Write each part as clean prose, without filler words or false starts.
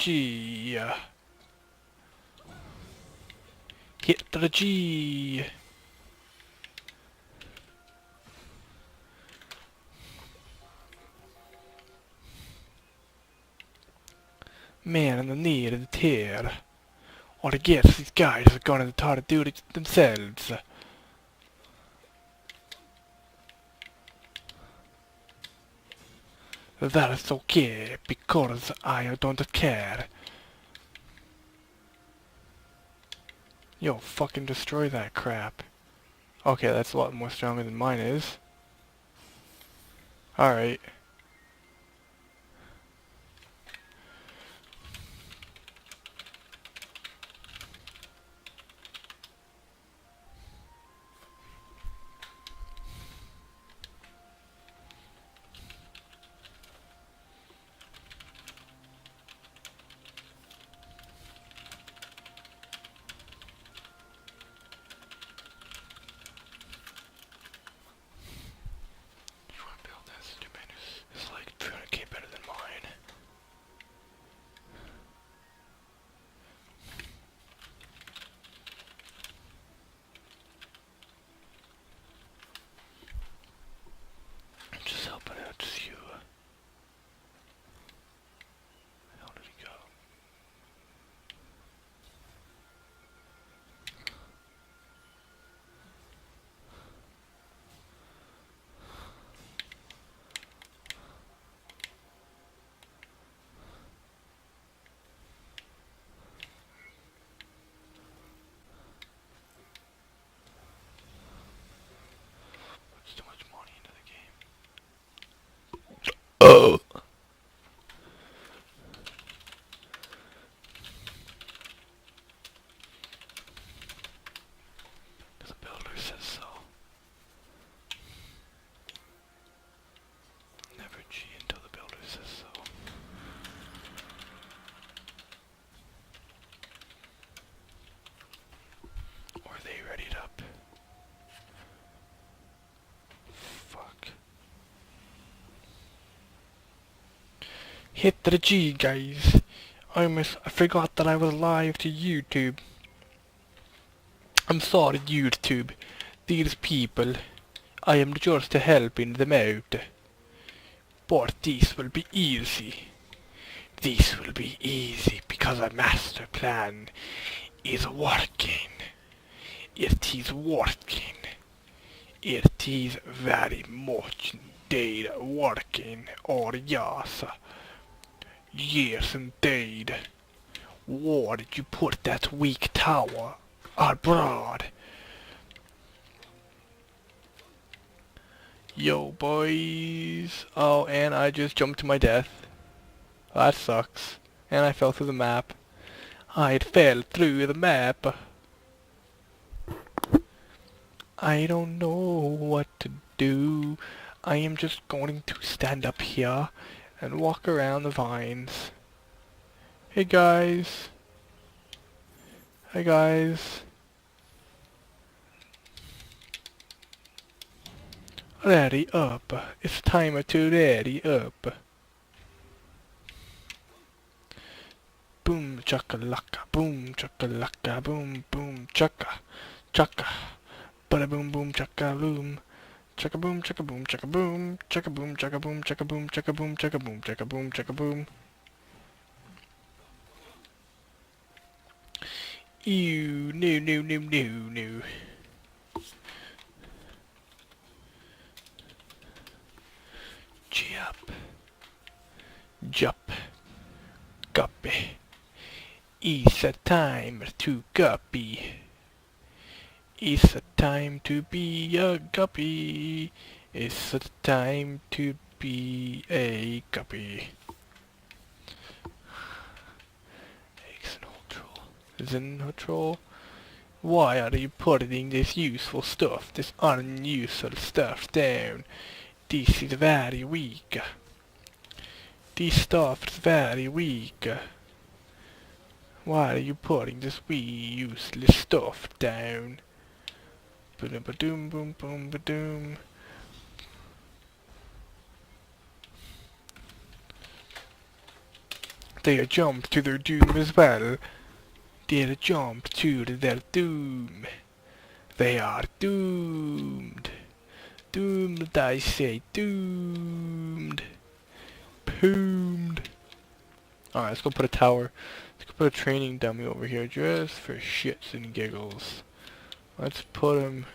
G. Hit the G. Man, and the need of the tear. Or I guess these guys are gonna try to do it themselves. That is okay, because I don't care. Yo, fucking destroy that crap. Okay, that's a lot more stronger than mine is. Alright. It's like 300k better than mine. I'm just helping out you. Where the hell did he go? Puts too much money into the game. Oh! The builder says so. Never G until the builder says so. Or are they readied up? Fuck. Hit the G, I forgot that I was live to YouTube. I'm sorry, YouTube. These people, I am just helping them out. But this will be easy. This will be easy because a master plan is working. It is working. It is very much indeed working. Or yes. Yes indeed. Where did you put that weak tower? Abroad. Yo boys. Oh, and I just jumped to my death. That sucks. And I fell through the map. I fell through the map. I don't know what to do. I am just going to stand up here and walk around the vines. Hey guys. Hi guys. Ready up. It's time to ready up. Boom chakalaka, boom chakalaka, boom boom chaka, chaka. Bada boom boom chaka boom. Chaka boom chaka boom chaka boom. Chaka boom chaka boom chaka boom chaka boom chaka boom chaka boom chaka boom. Ew, no no no no no. Jump. Jump. Guppy. It's a time to guppy. It's a time to be a guppy. It's a time to be a guppy. Troll. Why are you putting this useful stuff, this unuseful stuff down? This is very weak. This stuff is very weak. Why are you putting this wee useless stuff down? Ba-doom boom boom ba-doom. They jump to their doom as well. They jump to their doom. They are doomed. Doomed, I say, doomed. Poomed. Alright, let's go put a tower. Let's go put a training dummy over here just for shits and giggles. Let's put him...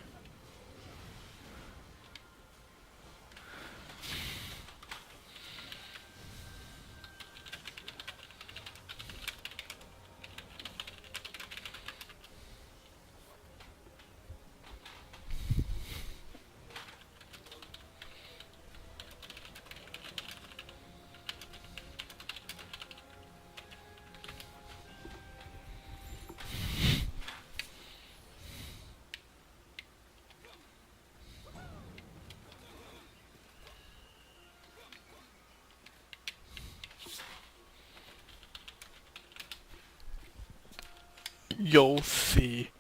You'll see.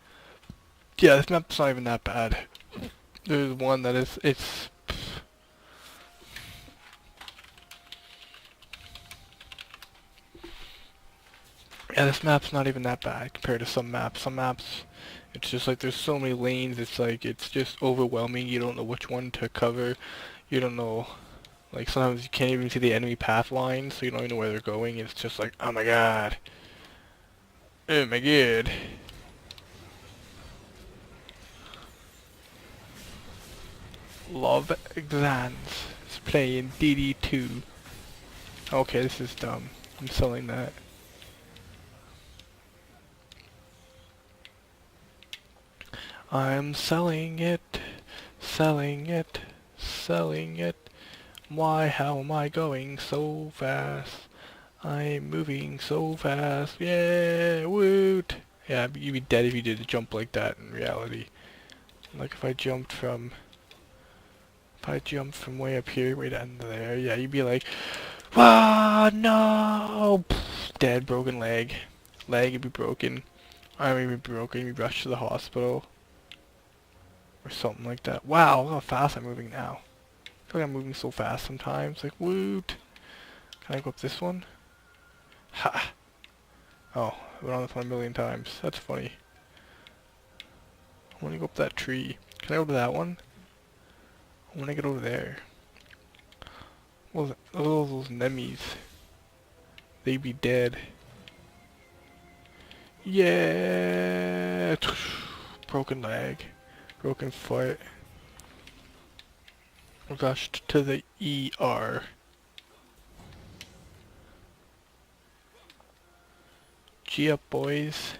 Yeah, this map's not even that bad. There's one that is, it's... Yeah, this map's not even that bad compared to some maps. Some maps, it's just like there's so many lanes, it's like, it's just overwhelming. You don't know which one to cover. You don't know, like sometimes you can't even see the enemy path lines, so you don't even know where they're going. It's just like, oh my god. Oh my god. Love Exans is playing DD2. Okay, this is dumb. I'm selling that. I'm selling it, selling it, selling it. Why, how am I going so fast? I'm moving so fast. Yeah, woot. Yeah, you'd be dead if you did a jump like that in reality. Like if I jumped from way up here, way down there, yeah, you'd be like, ah, no! Dead, broken leg. Leg would be broken. Arm would be broken, you'd be rushed to the hospital. Or something like that. Wow, look how fast I'm moving now. I feel like I'm moving so fast sometimes. Like, woot. Can I go up this one? Ha! Oh, I went on this one a million times. That's funny. I want to go up that tree. Can I go to that one? I want to get over there. What was it? Oh, those nemies. They be dead. Yeah! Broken leg. Broken foot. Rushed to the ER. G up, boys.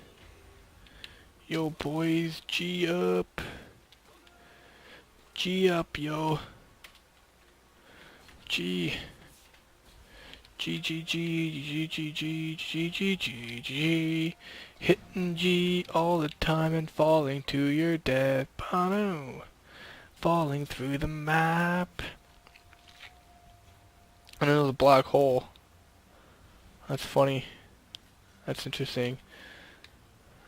Yo, boys, G up. G up, yo. G. G, G, G, G, G, G, G, G, G, G. Hitting G all the time and falling to your death. Bono. Falling through the map. And there's a black hole. That's funny. That's interesting.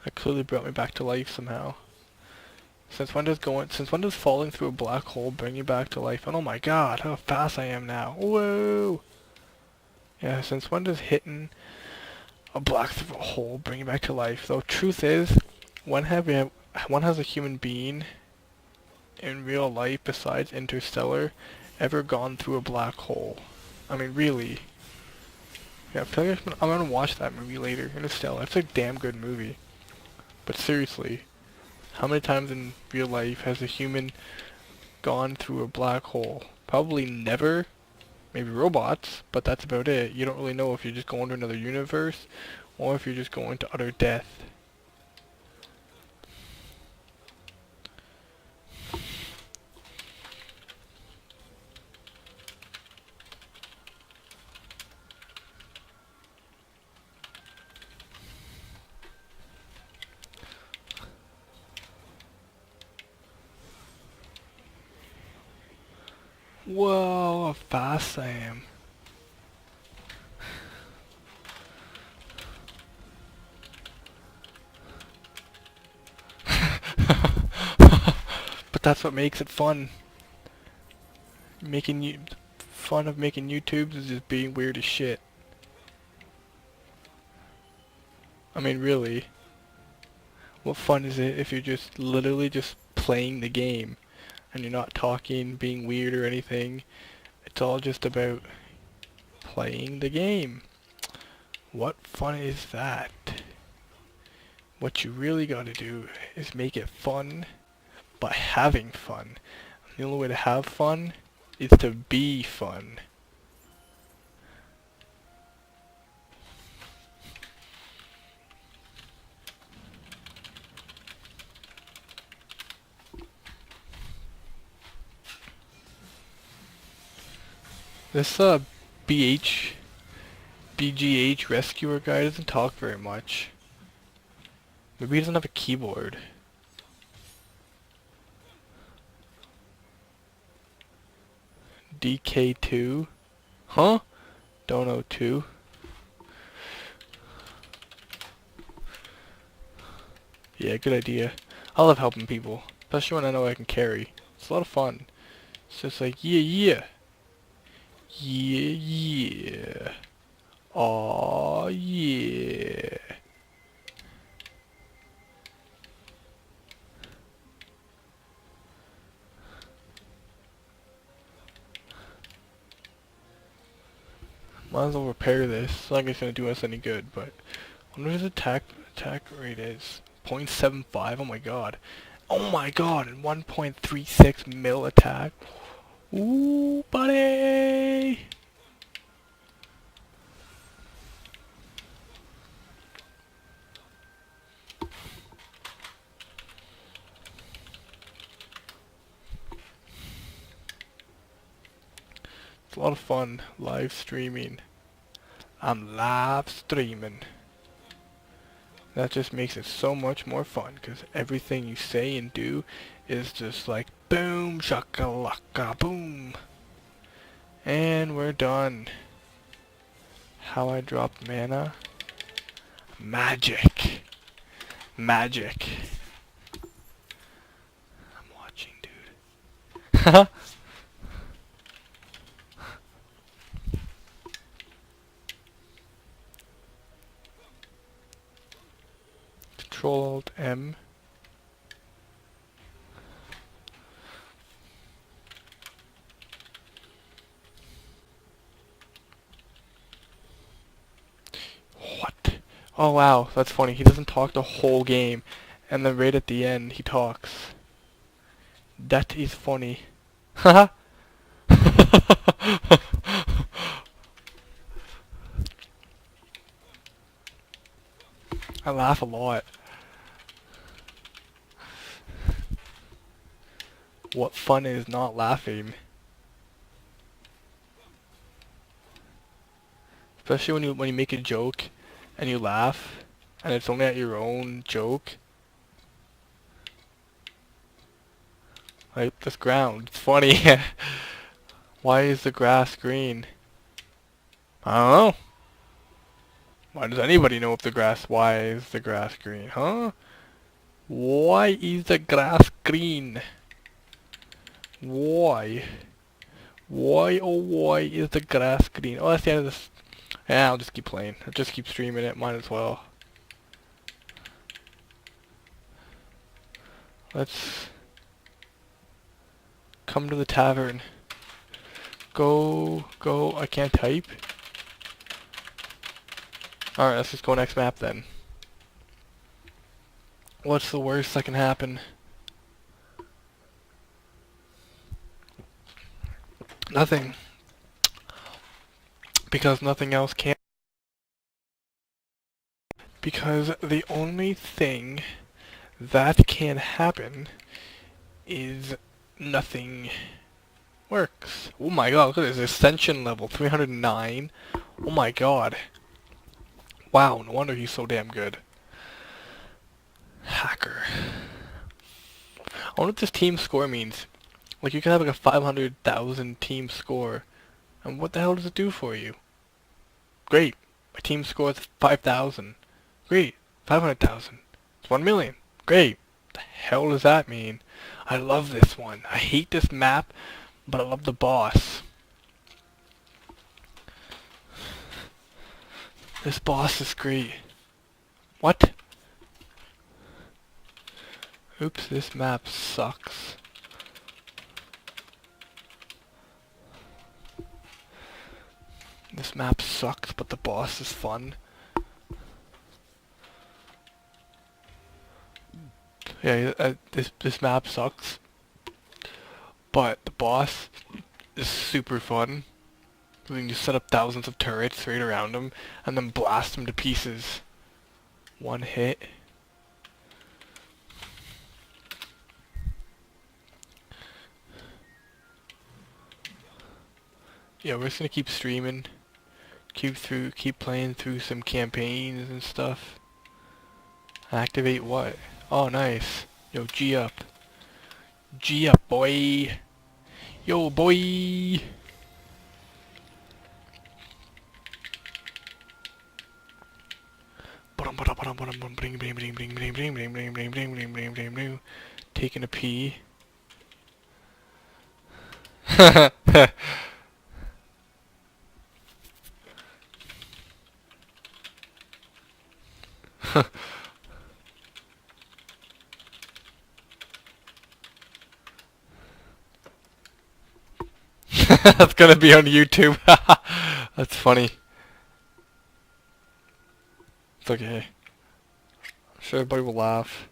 That clearly brought me back to life somehow. Since when does falling through a black hole bring you back to life? And oh my god, how fast I am now. Whoa! Yeah, since when does hitting a black hole bring you back to life? Though truth is, when has a human being in real life besides Interstellar ever gone through a black hole? I mean, really. Yeah, I feel like I'm gonna watch that movie later. Interstellar. It's a damn good movie. But seriously, how many times in real life has a human gone through a black hole? Probably never. Maybe robots, but that's about it. You don't really know if you're just going to another universe or if you're just going to utter death. Whoa, how fast I am. But that's what makes it fun. Fun of making YouTubes is just being weird as shit. I mean, really. What fun is it if you're just literally just playing the game and you're not talking, being weird or anything? It's all just about playing the game. What fun is that? What you really gotta do is make it fun by having fun. The only way to have fun is to be fun. This BGH rescuer guy doesn't talk very much. Maybe he doesn't have a keyboard. DK2? Huh? Don't know 2. Yeah, good idea. I love helping people, especially when I know I can carry. It's a lot of fun. It's just like, yeah, yeah. Yeah, yeah. Aw, yeah. Might as well repair this. It's not like it's gonna do us any good, but I wonder what his attack rate is. 0.75, oh my god. Oh my god, and 1.36 mil attack. Ooh, buddy! It's a lot of fun live streaming. I'm live streaming. That just makes it so much more fun, because everything you say and do is just like boom, shakalaka, boom. And we're done. How I dropped mana? Magic. Magic. I'm watching, dude. Control-Alt-M. What? Oh wow, that's funny. He doesn't talk the whole game, and then right at the end he talks. That is funny. Haha. I laugh a lot. What fun is not laughing? Especially when you make a joke and you laugh and it's only at your own joke. Like this ground, it's funny. Why is the grass green? I don't know. Why does anybody know if why is the grass green, huh? Why is the grass green? Why? Why, oh why is the grass green? Oh, that's the end of this. Yeah, I'll just keep playing. I'll just keep streaming it, might as well. Let's come to the tavern. Go, I can't type. Alright, let's just go next map then. What's the worst that can happen? Nothing. Because nothing else can. Because the only thing that can happen is nothing works. Oh my god, look at this ascension level, 309. Oh my god. Wow, no wonder he's so damn good. Hacker. I wonder what this team score means. Like, you can have like a 500,000 team score. And what the hell does it do for you? Great. My team score is 5,000. Great. 500,000. It's 1 million. Great. What the hell does that mean? I love this one. I hate this map, but I love the boss. This boss is great. What? Oops, this map sucks. This map sucks, but the boss is fun. Yeah, this map sucks, but the boss is super fun. You can just set up thousands of turrets right around him, and then blast him to pieces. One hit. Yeah, we're just gonna keep streaming, keep playing through some campaigns and stuff. Activate what? Oh, nice. Yo, G up. G up, boy. Yo, boy. Taking a pee. That's gonna be on YouTube. That's funny. It's okay. I'm sure everybody will laugh.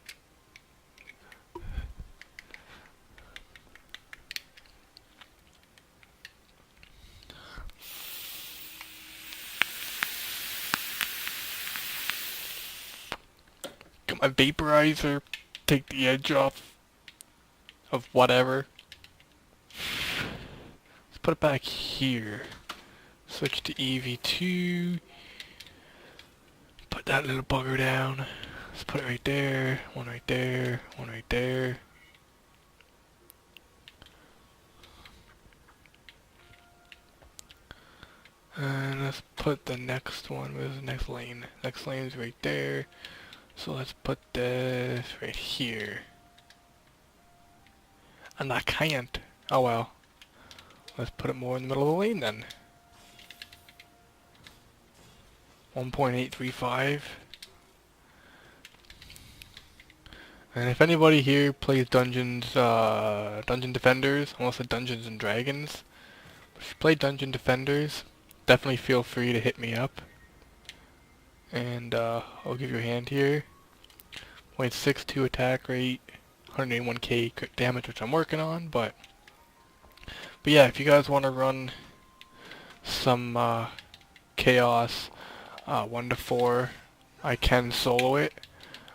Get my vaporizer. Take the edge off of whatever. Let's put it back here. Switch to EV2. Put that little bugger down. Let's put it right there. One right there. One right there. And let's put the next one. Where's the next lane? Next lane's right there. So let's put this right here. And I can't. Oh well. Let's put it more in the middle of the lane then. 1.835. And if anybody here plays Dungeon Defenders, I almost said Dungeons and Dragons. But if you play Dungeon Defenders, definitely feel free to hit me up. And I'll give you a hand here. 0.62 attack rate, 181k crit damage, which I'm working on, but yeah, if you guys want to run some chaos 1 to 4, I can solo it.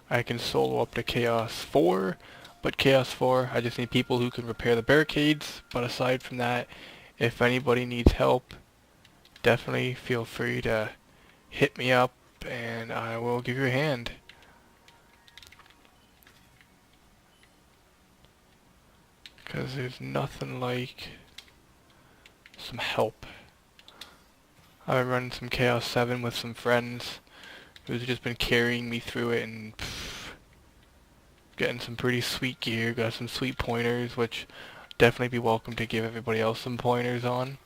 I can solo up to Chaos 4, but Chaos 4, I just need people who can repair the barricades. But aside from that, if anybody needs help, definitely feel free to hit me up and I will give you a hand. Because there's nothing like some help. I've been running some Chaos 7 with some friends who's just been carrying me through it and getting some pretty sweet gear, got some sweet pointers, which definitely be welcome to give everybody else some pointers on.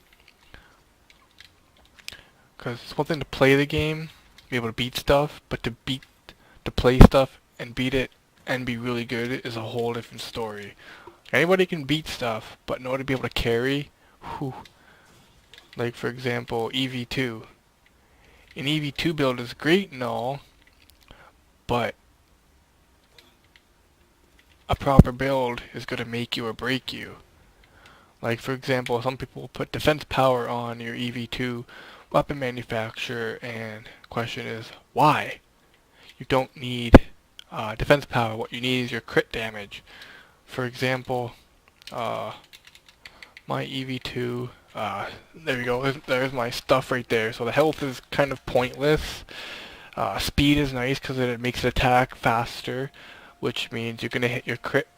Because it's one thing to play the game, be able to beat stuff, but to play stuff and beat it and be really good is a whole different story. Anybody can beat stuff, but in order to be able to carry, whew, like for example EV2. An EV2 build is great and all, but a proper build is going to make you or break you. Like for example, some people will put defense power on your EV2 weapon manufacturer, and the question is, why? You don't need defense power. What you need is your crit damage. For example, my EV2, there we go, there's my stuff right there. So the health is kind of pointless. Speed is nice because it makes it attack faster, which means you're going to hit your crit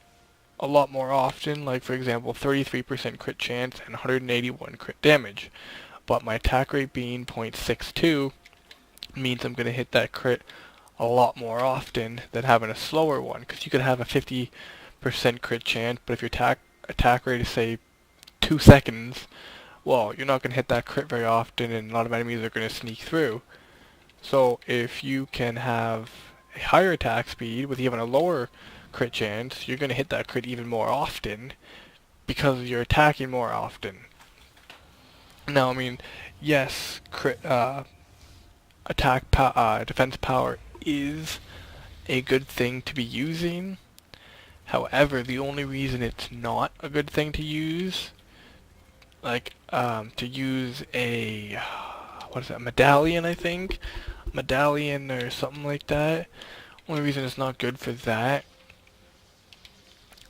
a lot more often. Like for example, 33% crit chance and 181 crit damage. But my attack rate being 0.62 means I'm going to hit that crit a lot more often than having a slower one. Because you could have a 50% crit chance, but if your attack rate is say 2 seconds, well, you're not going to hit that crit very often and a lot of enemies are going to sneak through. So if you can have a higher attack speed with even a lower crit chance, you're going to hit that crit even more often because you're attacking more often. Now, I mean, yes, crit, defense power is a good thing to be using. However, the only reason it's not a good thing to use, like, to use a, what is that, medallion, I think? Medallion or something like that. Only reason it's not good for that.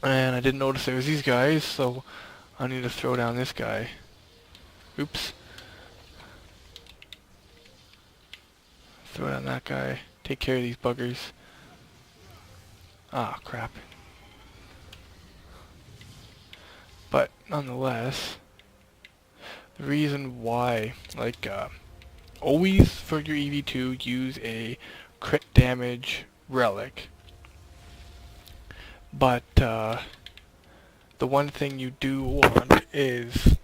And I didn't notice there was these guys, so I need to throw down this guy. Oops. Throw down that guy. Take care of these buggers. Ah, crap. But nonetheless, the reason why, like, always for your EV2 use a crit damage relic. But the one thing you do want is,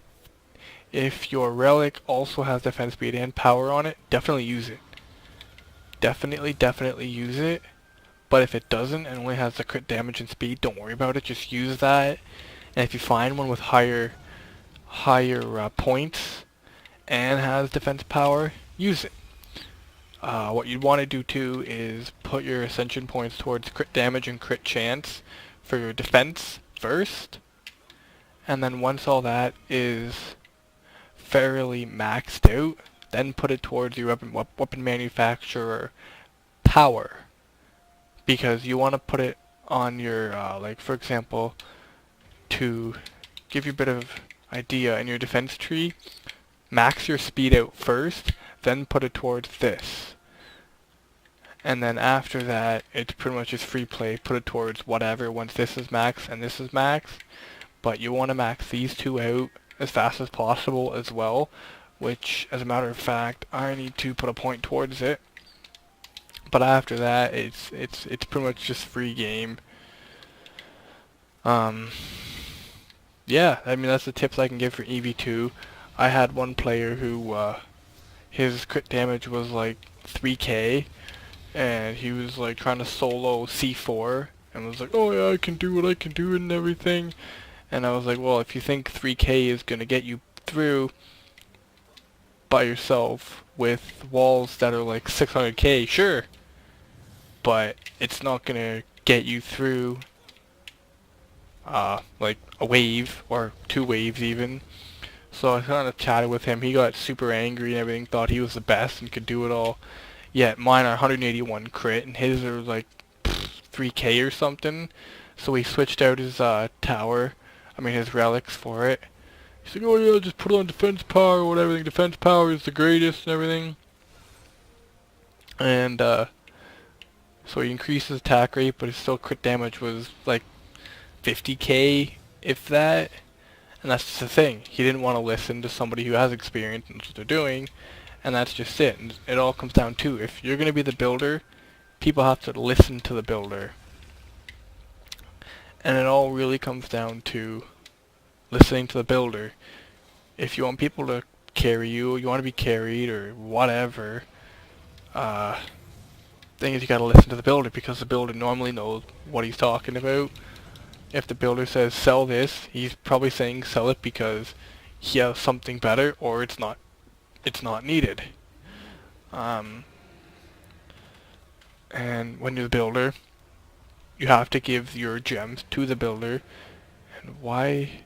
if your relic also has defense speed and power on it, definitely use it. Definitely use it. But if it doesn't and only has the crit damage and speed, don't worry about it. Just use that. And if you find one with higher points and has defense power, use it. What you'd want to do too is put your ascension points towards crit damage and crit chance for your defense first, and then once all that is fairly maxed out, then put it towards your weapon manufacturer power, because you want to put it on your, like for example, to give you a bit of idea in your defense tree, max your speed out first, then put it towards this. And then after that, it's pretty much just free play. Put it towards whatever once this is max and this is max. But you want to max these two out as fast as possible as well. Which, as a matter of fact, I need to put a point towards it. But after that, it's pretty much just free game. Yeah, I mean that's the tips I can give for EV2. I had one player who his crit damage was like 3k. And he was like trying to solo C4 and was like, oh yeah, I can do what I can do and everything. And I was like, well, if you think 3k is going to get you through by yourself with walls that are like 600k, sure. But it's not going to get you through like a wave or 2 waves even. So I kind of chatted with him. He got super angry and everything, thought he was the best and could do it all. Yeah, mine are 181 crit, and his are like 3k or something. So he switched out his his relics for it. He's like, oh yeah, just put it on defense power or whatever. Defense power is the greatest and everything. And so he increased his attack rate, but his still crit damage was like 50k, if that. And that's just the thing. He didn't want to listen to somebody who has experience and knows what they're doing. And that's just it. And it all comes down to, if you're going to be the builder, people have to listen to the builder. And it all really comes down to listening to the builder. If you want people to carry you, you want to be carried, or whatever, thing is you got to listen to the builder, because the builder normally knows what he's talking about. If the builder says sell this, he's probably saying sell it because he has something better, or it's not needed. And when you're the builder, you have to give your gems to the builder. And why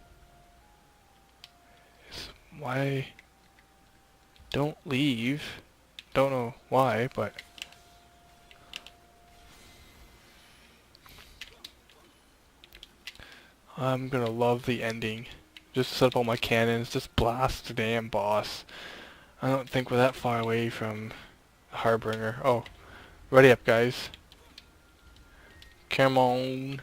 don't leave? Don't know why, but I'm gonna love the ending. Just set up all my cannons, just blast the damn boss. I don't think we're that far away from Harbinger. Oh, ready up, guys. Come on.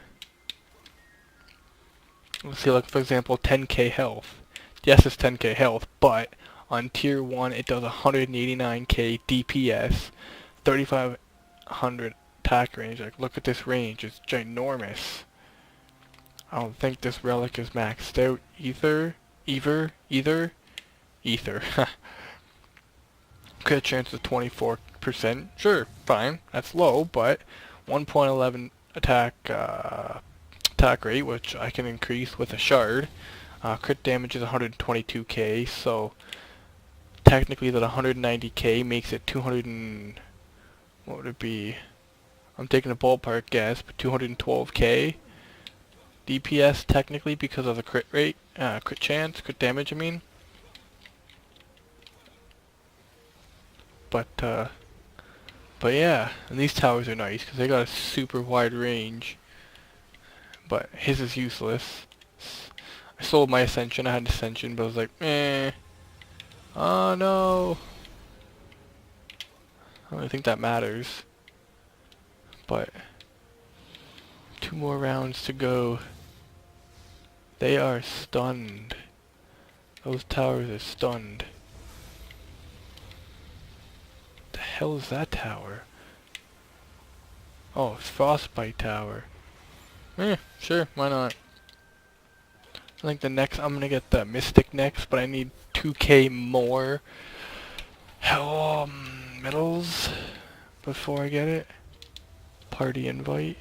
Let's see, like for example, 10k health. Yes, it's 10k health, but on tier 1 it does 189k DPS, 3500 attack range. Like, look at this range, it's ginormous. I don't think this relic is maxed out either. Crit chance is 24 percent. Sure, fine. That's low, but 1.11 attack rate, which I can increase with a shard. Crit damage is 122k, so technically that 190k makes it 200 and... what would it be? I'm taking a ballpark guess, but 212k DPS technically because of the crit rate, crit damage I mean. But yeah, and these towers are nice because they got a super wide range. But his is useless. I sold my Ascension, I had Ascension, but I was like, eh. Oh no. I don't really think that matters. But 2 more rounds to go. They are stunned. Those towers are stunned. The hell is that tower? Oh, it's Frostbite Tower. Sure, why not? I think the next, I'm gonna get the Mystic next, but I need 2k more medals before I get it. Party invite.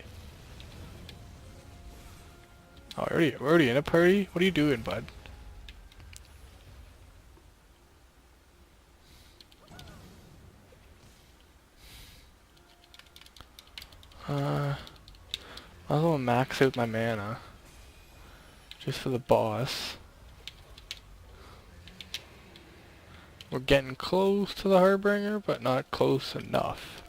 Oh, we're already in a party? What are you doing, bud? I was gonna max out my mana. Just for the boss. We're getting close to the Harbinger, but not close enough.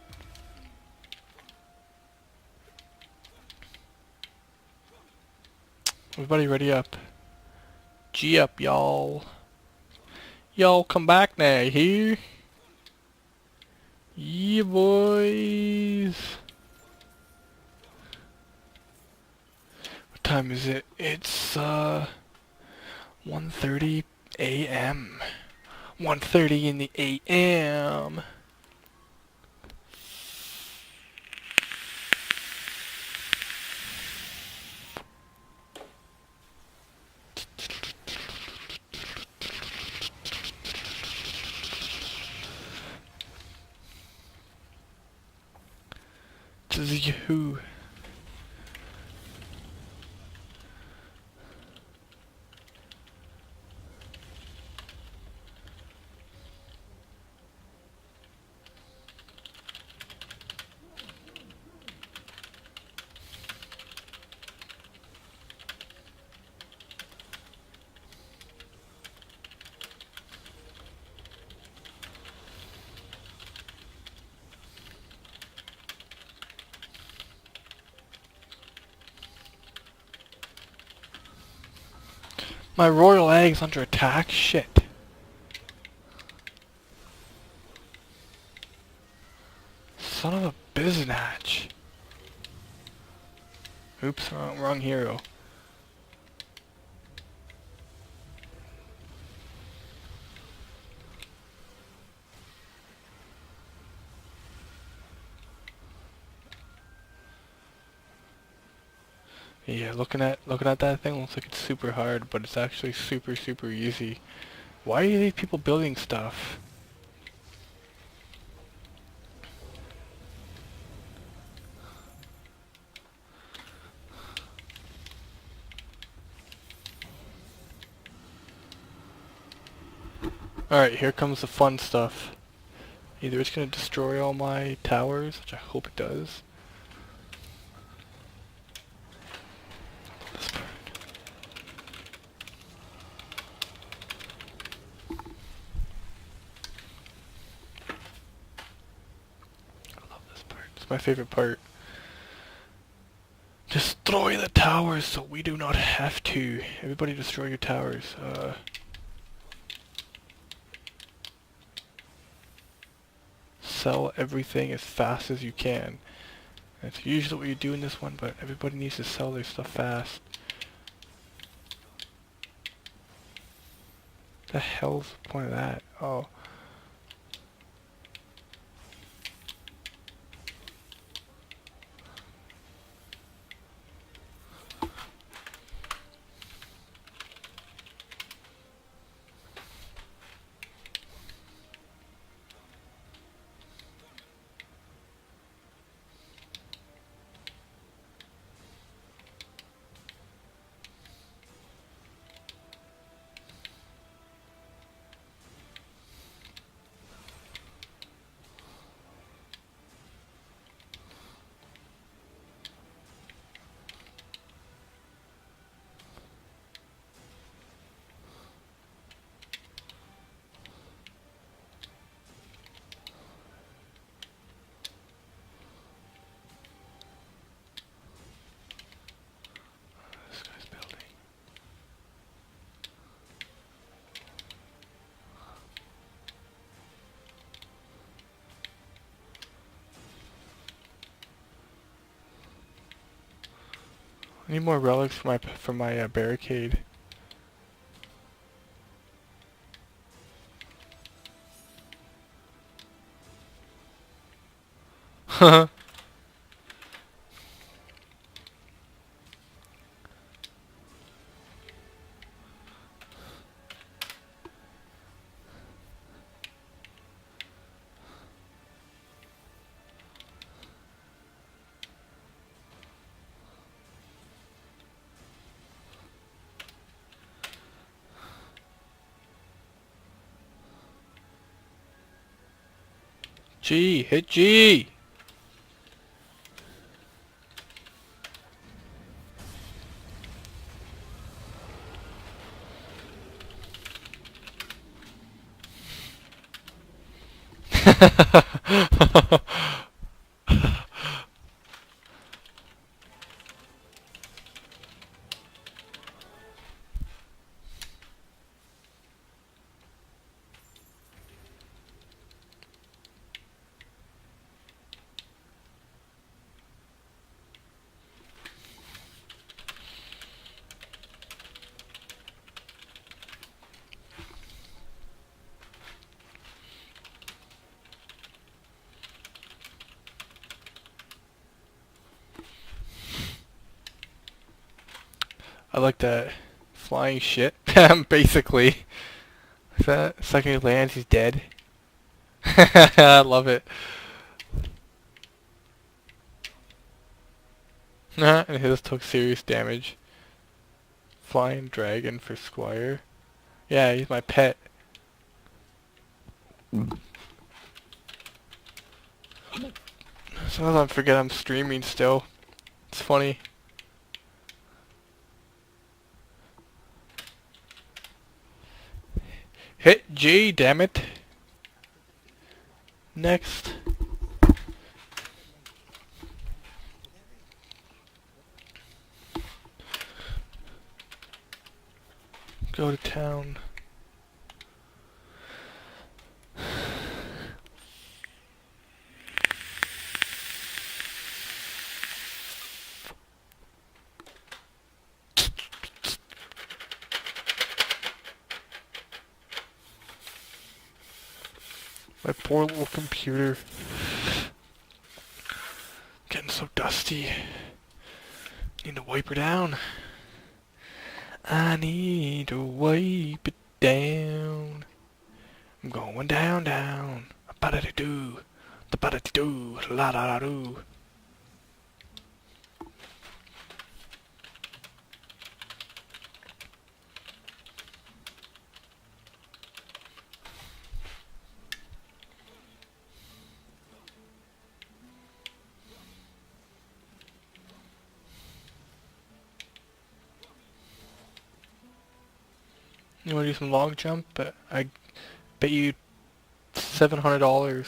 Everybody ready up. G up, y'all. Y'all come back now, here. Yeah, boys. What time is it? It's 1:30 a.m. 1:30 in the a.m. To the Yahoo. My royal egg's under attack? Shit. Son of a biznatch. Oops, wrong hero. Yeah, looking at that thing looks like it's super hard, but it's actually super easy. Why are these people building stuff? Alright, here comes the fun stuff. Either it's gonna destroy all my towers, which I hope it does. This part. I love this part. It's my favorite part. Destroy the towers so we do not have to. Everybody destroy your towers. Sell everything as fast as you can. That's usually what you do in this one, but everybody needs to sell their stuff fast. The hell's the point of that? Oh. I need more relics for my barricade. G, hit G! I like that flying shit. Basically. The second he lands, he's dead. I love it. And his took serious damage. Flying dragon for Squire. Yeah, he's my pet. Sometimes I forget I'm streaming still. It's funny. Hit G, damn it. Next. Go to town. My poor little computer. Getting so dusty. Need to wipe her down. I need to wipe it down. I'm going down, down. Ba-da-da-doo. Da-ba-da-da-doo. La-da-da-doo. You want to do some long jump? But I bet you $700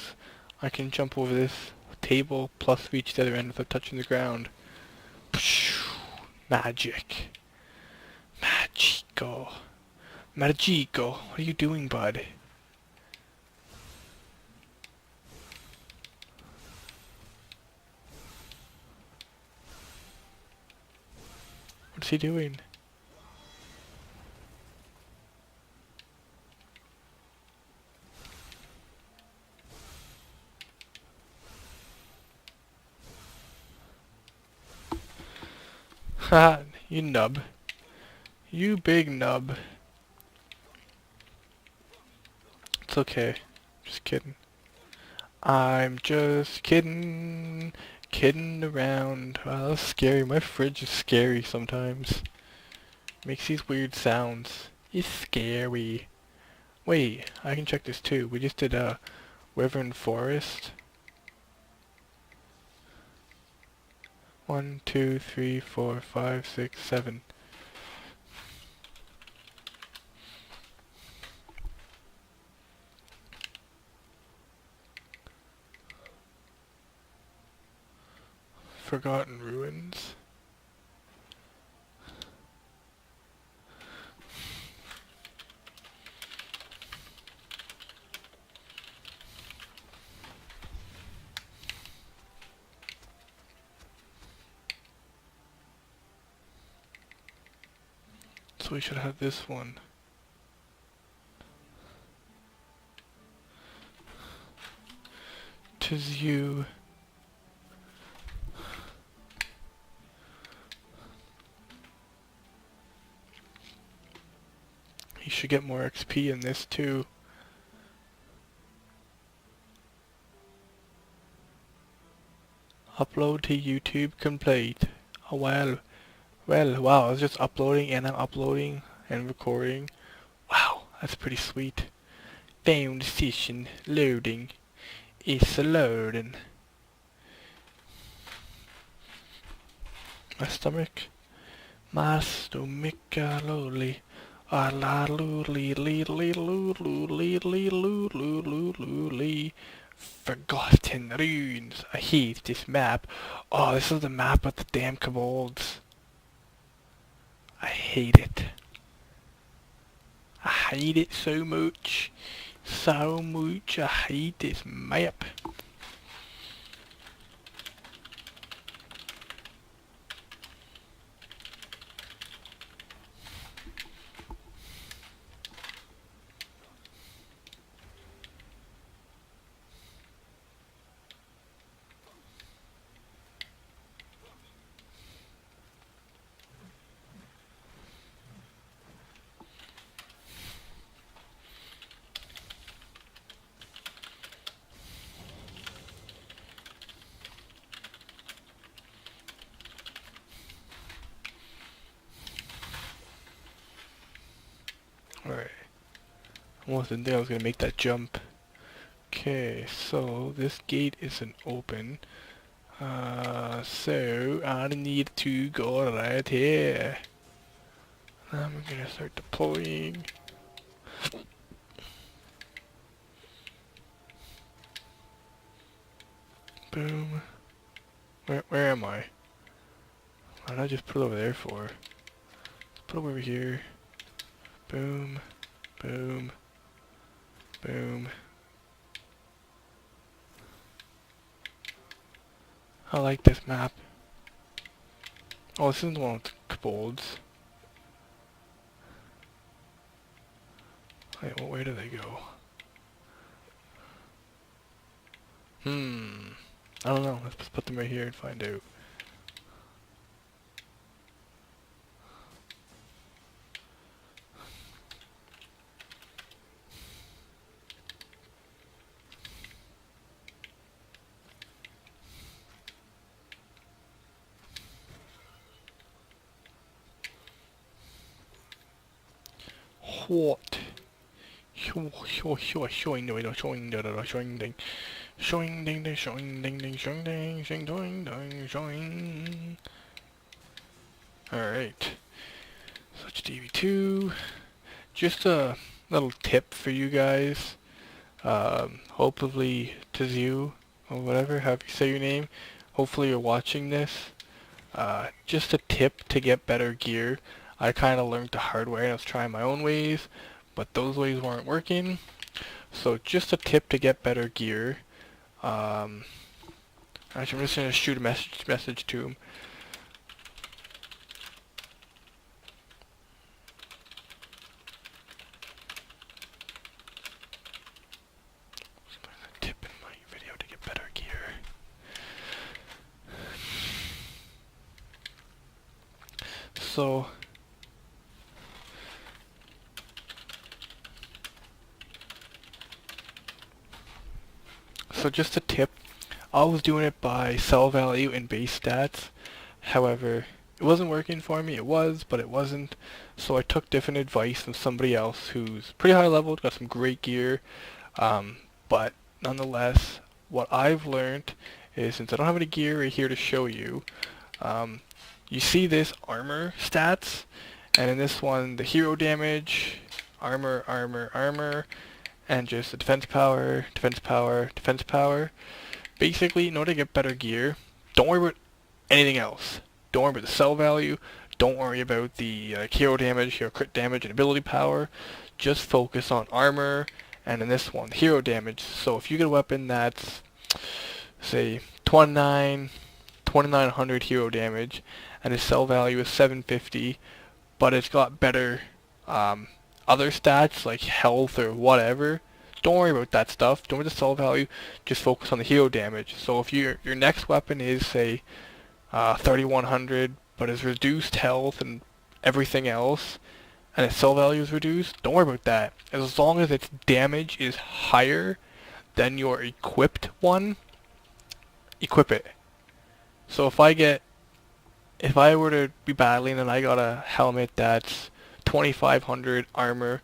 I can jump over this table plus reach the other end without touching the ground. Magic. Magico. Magico. What are you doing, bud? What's he doing? Ha! You nub. You big nub. It's okay. Just kidding. I'm just kidding. Kidding around. Wow, that's scary. My fridge is scary sometimes. Makes these weird sounds. It's scary. Wait, I can check this too. We just did a Wyvern Forest. 1, 2, 3, 4, 5, 6, 7. Forgotten Ruins. So we should have this one. Tis you. He should get more XP in this too. Upload to YouTube complete. Oh wow. Wow, I was just uploading and I'm uploading and recording. Wow, that's pretty sweet. Found session loading. It's loading. My stomach. My stomach lowly. La loodly lee lee loo loo lee lee loo loo loo loo lee. Forgotten runes. I hate this map. Oh, this is the map of the damn kobolds. I hate it. I hate it so much. So much. I hate this map. Alright. Almost didn't think I was gonna make that jump. Okay, so this gate isn't open. So I need to go right here. I'm gonna start deploying. Boom. Where am I? Why did I just put it over there for? Let's put it over here. Boom. Boom. Boom. I like this map. Oh, this isn't the one with the kobolds. Wait, well, where do they go? I don't know. Let's just put them right here and find out. What? Showing ding. Alright. Such DV2. Just a little tip for you guys. Hopefully tis you or whatever, however you say your name. Hopefully you're watching this. Just a tip to get better gear. I kind of learned the hard way and I was trying my own ways, but those ways weren't working. So just a tip to get better gear. Actually, I'm just gonna shoot a message to him. Tip in my video to get better gear. So just a tip, I was doing it by cell value and base stats. However, it wasn't working for me. It was, but it wasn't. So I took different advice from somebody else who's pretty high level, got some great gear. But nonetheless, what I've learned is, since I don't have any gear right here to show you, you see this armor stats, and in this one, the hero damage, armor, and just the defense power. Basically, in order to get better gear, don't worry about anything else. Don't worry about the cell value. Don't worry about the hero damage, hero crit damage, and ability power. Just focus on armor, and in this one, hero damage. So if you get a weapon that's, say, 2900 hero damage, and its cell value is 750, but it's got better other stats like health or whatever, don't worry about that stuff. Don't worry about the cell value. Just focus on the hero damage. So if your next weapon is say 3100, but is reduced health and everything else, and its cell value is reduced, don't worry about that. As long as its damage is higher than your equipped one, equip it. So if I were to be battling and I got a helmet that's 2500 armor,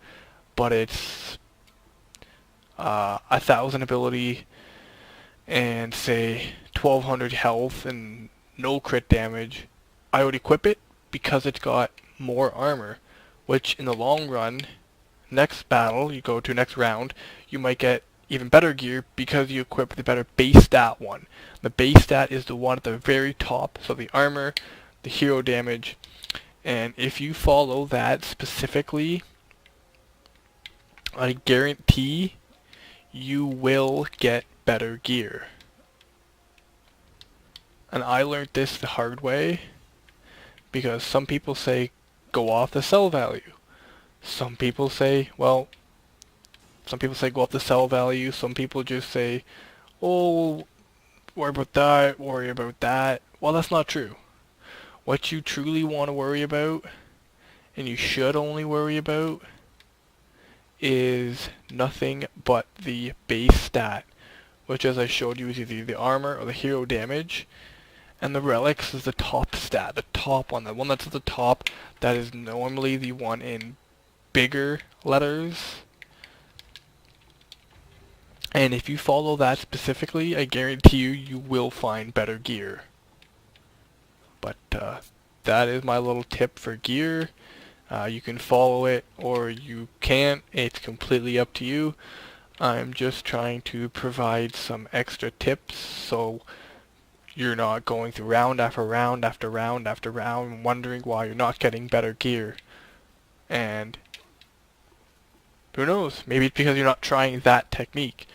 but it's 1000 ability and say 1200 health and no crit damage, I would equip it because it's got more armor, which in the long run, next battle you go to, next round, you might get even better gear because you equip the better base stat one. The base stat is the one at the very top, so the armor, the hero damage, and if you follow that specifically, I guarantee you will get better gear. And I learned this the hard way because some people say go off the cell value. Some people say, well, some people say go off the cell value. Some people just say, oh, worry about that, worry about that. Well, that's not true. What you truly want to worry about, and you should only worry about, is nothing but the base stat, which as I showed you is either the armor or the hero damage, and the relics is the top stat, the top one, the one that's at the top, that is normally the one in bigger letters. And if you follow that specifically, I guarantee you will find better gear. But that is my little tip for gear. You can follow it or you can't. It's completely up to you. I'm just trying to provide some extra tips so you're not going through round after round after round after round wondering why you're not getting better gear. And who knows, maybe it's because you're not trying that technique.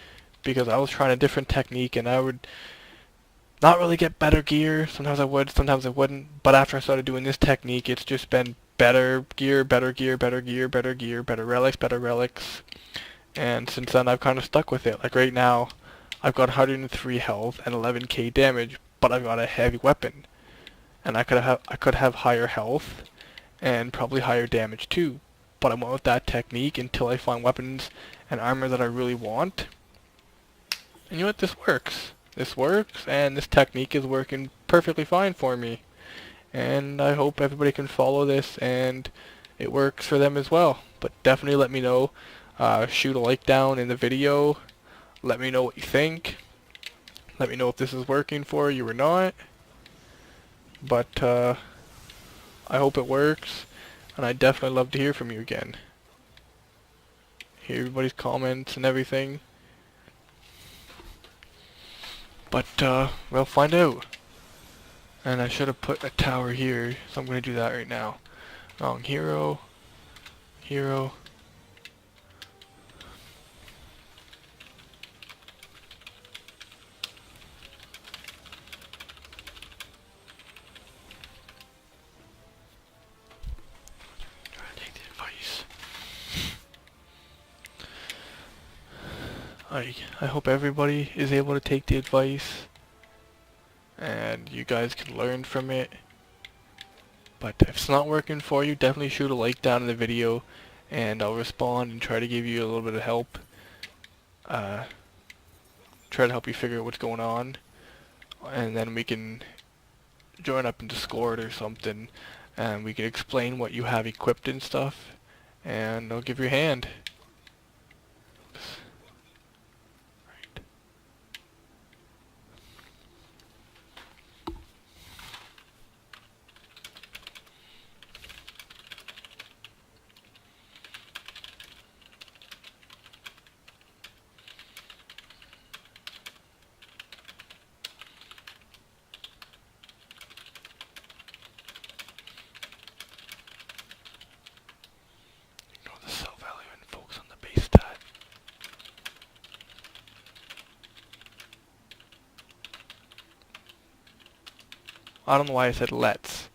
Because I was trying a different technique and I would not really get better gear. Sometimes I would, sometimes I wouldn't. But after I started doing this technique, it's just been better gear, better gear, better gear, better gear, better relics, better relics. And since then I've kind of stuck with it. Like right now, I've got 103 health and 11k damage, but I've got a heavy weapon. And I could have higher health and probably higher damage too. But I went with that technique until I find weapons and armor that I really want. And you know what, this works. This works, and this technique is working perfectly fine for me. And I hope everybody can follow this and it works for them as well. But definitely let me know. Shoot a like down in the video. Let me know what you think. Let me know if this is working for you or not. But I hope it works, and I'd definitely love to hear from you again. Hear everybody's comments and everything. But we'll find out. And I should have put a tower here, so I'm going to do that right now. Wrong hero. Hero. Try to take the advice. I hope everybody is able to take the advice and you guys can learn from it. But if it's not working for you, definitely shoot a like down in the video and I'll respond and try to give you a little bit of help. Try to help you figure out what's going on, and then we can join up in Discord or something and we can explain what you have equipped and stuff, and I'll give you a hand. I don't know why I said let's.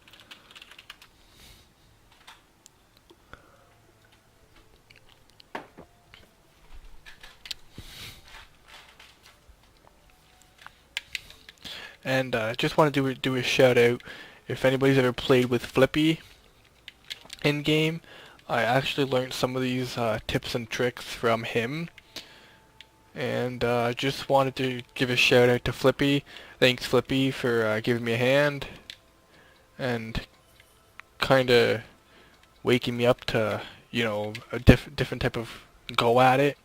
And just want to do a shout out. If anybody's ever played with Flippy in game, I actually learned some of these tips and tricks from him. And just wanted to give a shout out to Flippy. Thanks Flippy for giving me a hand and kind of waking me up to, you know, a different type of go at it.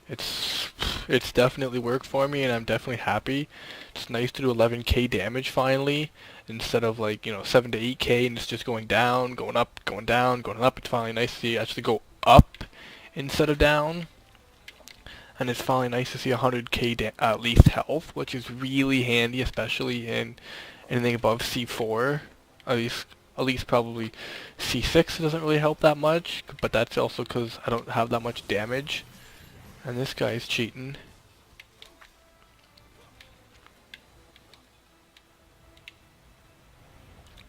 It's definitely worked for me, and I'm definitely happy. It's nice to do 11k damage finally, instead of like, you know, 7 to 8k, and it's just going down, going up, going down, going up. It's finally nice to see it actually go up instead of down, and it's finally nice to see 100k at least health, which is really handy, especially in anything above C4. At least probably C6 doesn't really help that much, but that's also because I don't have that much damage. And this guy's cheating.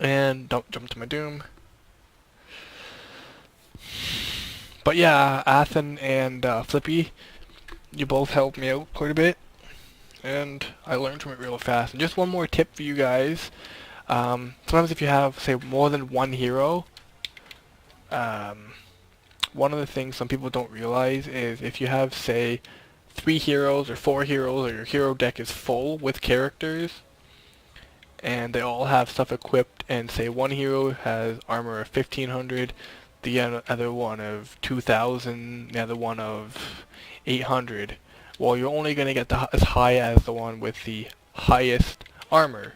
And don't jump to my doom. But yeah, Athen and Flippy, you both helped me out quite a bit. And I learned from it real fast. And just one more tip for you guys. Sometimes if you have, say, more than one hero, one of the things some people don't realize is if you have, say, 3 heroes or 4 heroes, or your hero deck is full with characters, and they all have stuff equipped, and say one hero has armor of 1500, the other one of 2000, the other one of 800, well, you're only going to get as high as the one with the highest armor.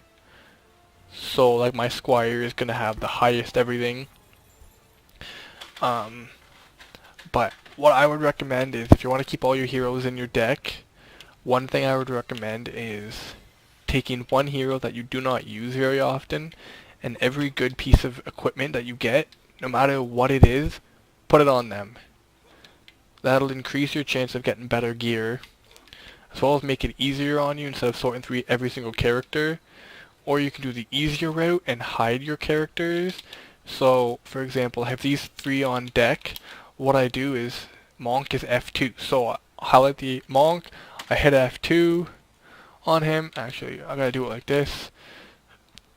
So, like, my Squire is going to have the highest everything. But what I would recommend is, if you want to keep all your heroes in your deck, one thing I would recommend is taking one hero that you do not use very often, and every good piece of equipment that you get, no matter what it is, put it on them. That'll increase your chance of getting better gear, as well as make it easier on you instead of sorting through every single character. Or you can do the easier route and hide your characters. So, for example, I have these 3 on deck. What I do is, Monk is F2. So, I highlight the Monk, I hit F2 on him. Actually, I gotta do it like this.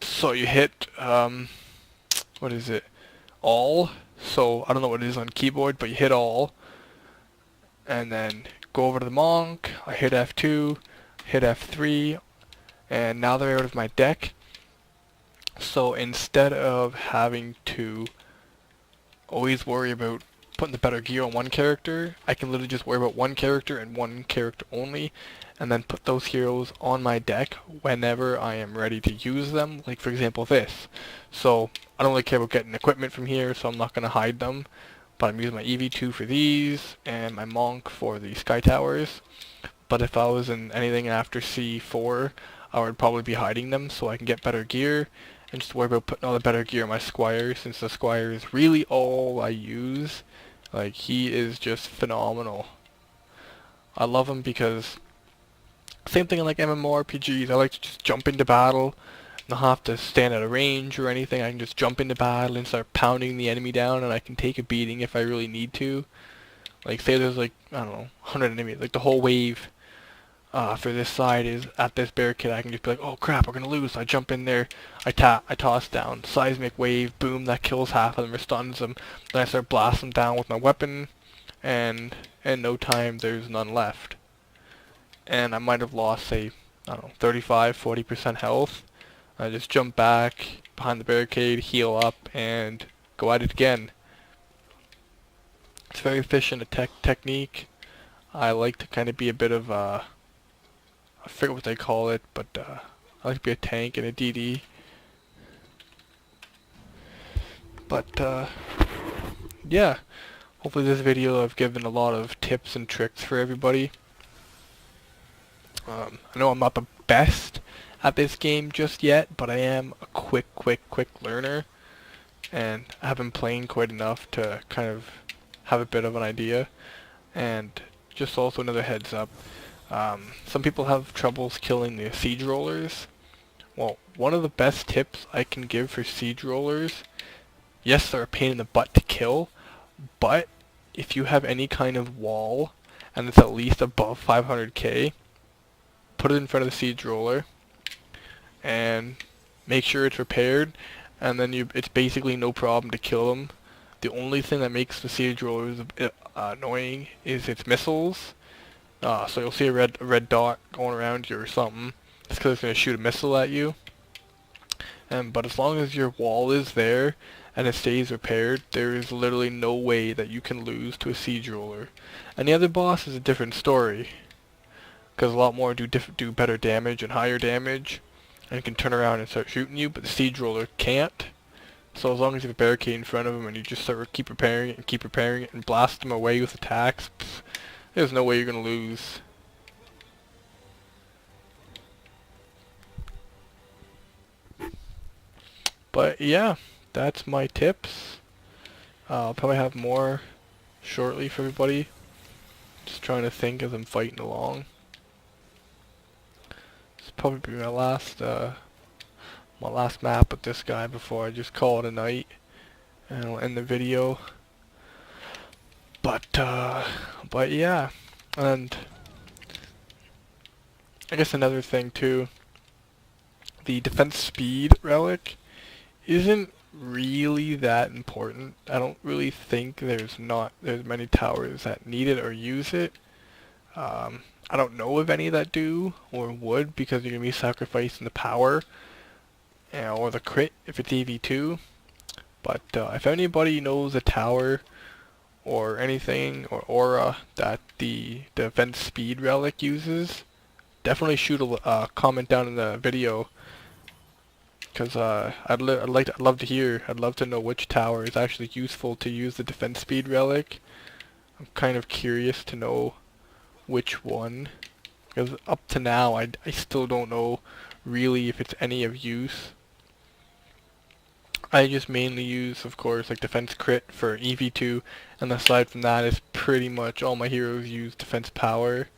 So you hit, what is it? All. So, I don't know what it is on keyboard, but you hit all. And then go over to the Monk, I hit F2, hit F3, and now they're out of my deck. So instead of having to always worry about putting the better gear on one character, I can literally just worry about one character and one character only, and then put those heroes on my deck whenever I am ready to use them. Like, for example, this. So I don't really care about getting equipment from here, so I'm not going to hide them, but I'm using my EV2 for these and my Monk for the Sky Towers. But if I was in anything after C4, I would probably be hiding them so I can get better gear, and just worry about putting all the better gear on my Squire, since the Squire is really all I use. Like, he is just phenomenal. I love him because, same thing in like MMORPGs, I like to just jump into battle, not have to stand at a range or anything. I can just jump into battle and start pounding the enemy down, and I can take a beating if I really need to. Like, say there's like, I don't know, 100 enemies, like the whole wave for this side is at this barricade. I can just be like, oh crap, we're gonna lose. So I jump in there, I toss down, seismic wave, boom, that kills half of them or stuns them. Then I start blasting them down with my weapon, and in no time there's none left. And I might have lost, say, I don't know, 35-40% health. I just jump back behind the barricade, heal up, and go at it again. It's very efficient a technique. I like to kind of be a bit of a, I forget what they call it, but I like to be a tank and a DD. But yeah, hopefully this video I've given a lot of tips and tricks for everybody. I know I'm not the best at this game just yet, but I am a quick learner, and I have been playing quite enough to kind of have a bit of an idea. And just also another heads up, some people have troubles killing the siege rollers. Well, one of the best tips I can give for siege rollers, yes, they're a pain in the butt to kill, but if you have any kind of wall and it's at least above 500k, put it in front of the siege roller, and make sure it's repaired, and then it's basically no problem to kill them. The only thing that makes the siege rollers a bit annoying is its missiles. So you'll see a red dot going around you or something. It's because it's going to shoot a missile at you. But as long as your wall is there and it stays repaired, there is literally no way that you can lose to a siege roller. And the other boss is a different story, because a lot more do better damage and higher damage, and can turn around and start shooting you. But the siege roller can't. So as long as you have a barricade in front of them and you just keep repairing it and keep repairing it and blast them away with attacks, there's no way you're gonna lose. But yeah, that's my tips. I'll probably have more shortly for everybody. Just trying to think as I'm fighting along. This will probably be my last map with this guy before I just call it a night, and I'll end the video. But yeah, and I guess another thing too, the defense speed relic isn't really that important. I don't really think there's many towers that need it or use it. I don't know of any that do or would, because you're gonna be sacrificing the power, or the crit if it's EV2. But if anybody knows a tower or anything or aura that the defense speed relic uses, definitely shoot a comment down in the video. Because I'd love to hear. I'd love to know which tower is actually useful to use the defense speed relic. I'm kind of curious to know which one, because up to now I still don't know really if it's any of use. I just mainly use, of course, like defense crit for EV2, and aside from that, it's pretty much all my heroes use defense power,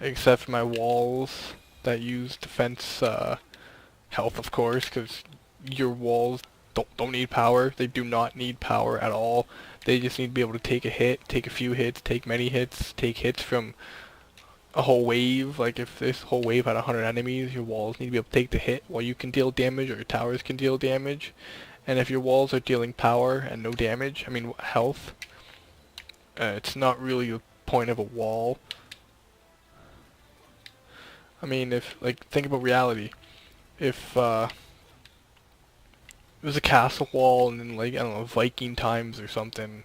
except for my walls that use defense health, of course, because your walls don't need power. They do not need power at all. They just need to be able to take a hit, take a few hits, take many hits, take hits from a whole wave. Like if this whole wave had 100 enemies, your walls need to be able to take the hit while you can deal damage, or your towers can deal damage. And if your walls are dealing power and no damage, I mean health, it's not really the point of a wall. I mean, think about reality. If it was a castle wall and then, like, I don't know, Viking times or something,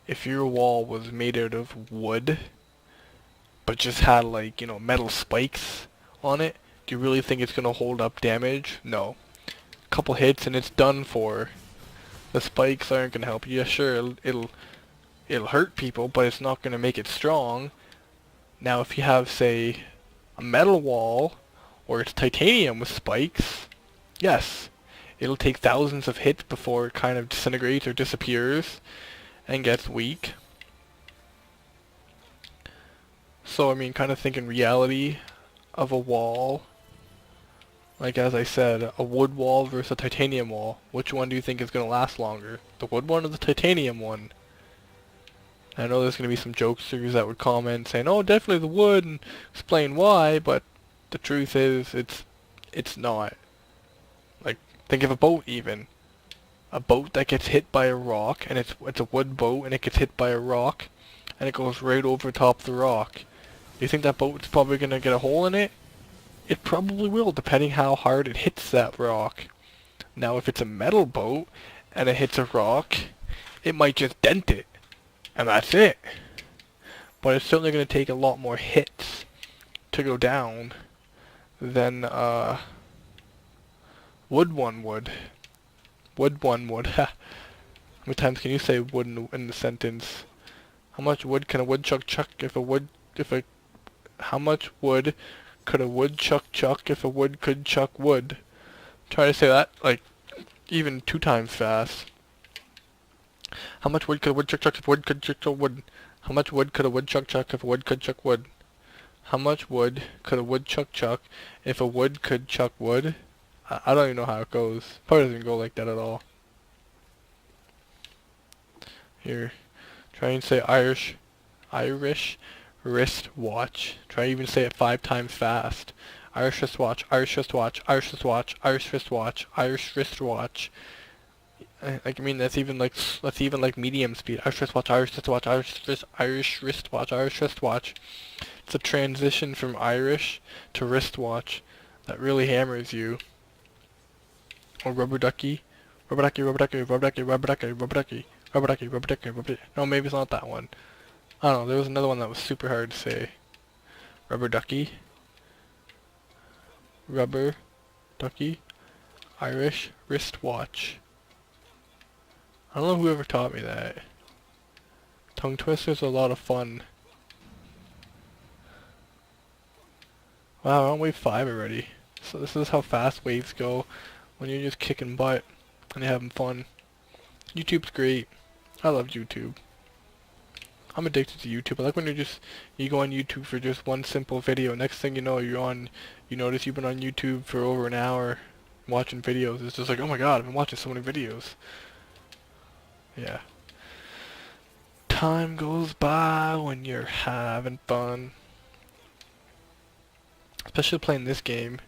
if your wall was made out of wood but just had, like, you know, metal spikes on it, do you really think it's gonna hold up damage? No. A couple hits and it's done for. The spikes aren't gonna help you. Yeah, sure, it'll hurt people, but it's not gonna make it strong. Now if you have, say, a metal wall, or it's titanium with spikes, yes, it'll take thousands of hits before it kind of disintegrates or disappears and gets weak. So I mean, kind of think in reality of a wall. Like as I said, a wood wall versus a titanium wall. Which one do you think is going to last longer? The wood one or the titanium one? I know there's going to be some jokesters that would comment saying, oh, definitely the wood, and explain why, but the truth is, it's not. Like, think of a boat even. A boat that gets hit by a rock, and it's a wood boat, and it gets hit by a rock, and it goes right over top the rock. You think that boat's probably gonna get a hole in it? It probably will, depending how hard it hits that rock. Now, if it's a metal boat, and it hits a rock, it might just dent it, and that's it. But it's certainly gonna take a lot more hits to go down than wood one would. Wood one would. How many times can you say wood in the sentence? How much wood can a woodchuck chuck how much wood could a woodchuck chuck if a wood could chuck wood? Try to say that like even 2 times fast. How much wood could a woodchuck chuck if a wood could chuck wood? How much wood could a woodchuck chuck if a wood could chuck wood? How much wood could a woodchuck chuck if a wood could chuck wood? I don't even know how it goes. Probably doesn't go like that at all. Here, try and say Irish wristwatch. Try even say it 5 times fast. Irish wristwatch, Irish wristwatch, Irish wristwatch, Irish wristwatch, Irish wristwatch. Like, I mean, that's even like medium speed. Irish wristwatch, Irish wristwatch, Irish wristwatch, Irish wristwatch. It's a transition from Irish to wristwatch that really hammers you. Or rubber ducky, rubber ducky, rubber ducky, rubber ducky, rubber ducky, rubber ducky, rubber ducky, rubber ducky, rubber ducky. No, maybe it's not that one. I don't know. There was another one that was super hard to say. Rubber ducky, rubber ducky, Irish wristwatch. I don't know whoever taught me that. Tongue twisters are a lot of fun. Wow, we're on wave 5 already. So this is how fast waves go when you're just kicking butt and you're having fun. YouTube's great. I love YouTube. I'm addicted to YouTube. I like when you go on YouTube for just one simple video. Next thing you know, you notice you've been on YouTube for over an hour watching videos. It's just like, oh my god, I've been watching so many videos. Yeah. Time goes by when you're having fun. Especially playing this game.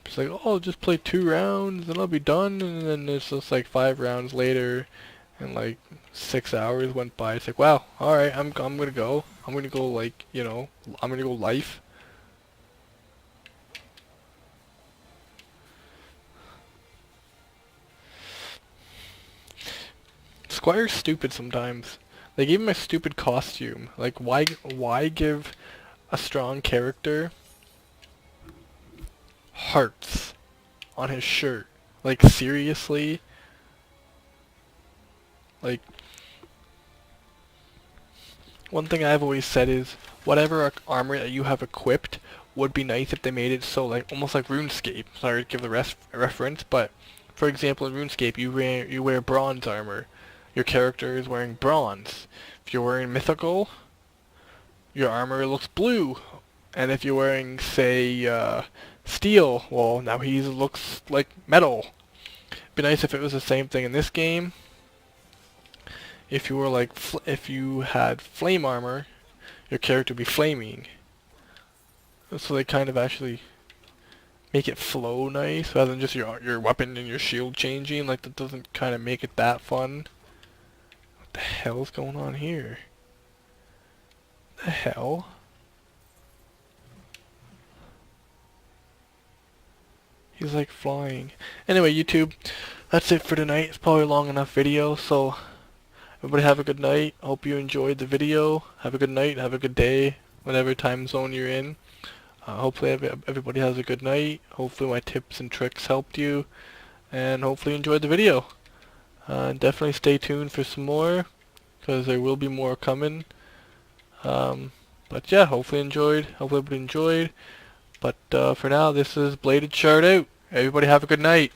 It's like, oh, I'll just play 2 rounds and I'll be done, and then it's just like 5 rounds later and like 6 hours went by. It's like, wow, alright, I'm gonna go. I'm gonna go, like, you know, I'm gonna go life. Squire's stupid sometimes. They gave him a stupid costume. Like, why give a strong character hearts on his shirt? Like, seriously? Like, one thing I've always said is, whatever armor that you have equipped would be nice if they made it so, like, almost like RuneScape. Sorry to give the reference, but for example, in RuneScape, you wear bronze armor. Your character is wearing bronze. If you're wearing mythical, your armor looks blue. And if you're wearing, say, steel, well, now he looks like metal. It'd be nice if it was the same thing in this game. If you were like, if you had flame armor, your character would be flaming. So they kind of actually make it flow nice, rather than just your weapon and your shield changing. Like, that doesn't kind of make it that fun. What the hell's going on here? The hell? He's like flying. Anyway, YouTube, that's it for tonight. It's probably a long enough video, so everybody have a good night. Hope you enjoyed the video. Have a good night, have a good day, whatever time zone you're in. Hopefully everybody has a good night. Hopefully my tips and tricks helped you, and hopefully you enjoyed the video. Definitely stay tuned for some more, because there will be more coming. But yeah, hopefully everybody enjoyed. But for now, this is Bladed Shard out. Everybody have a good night.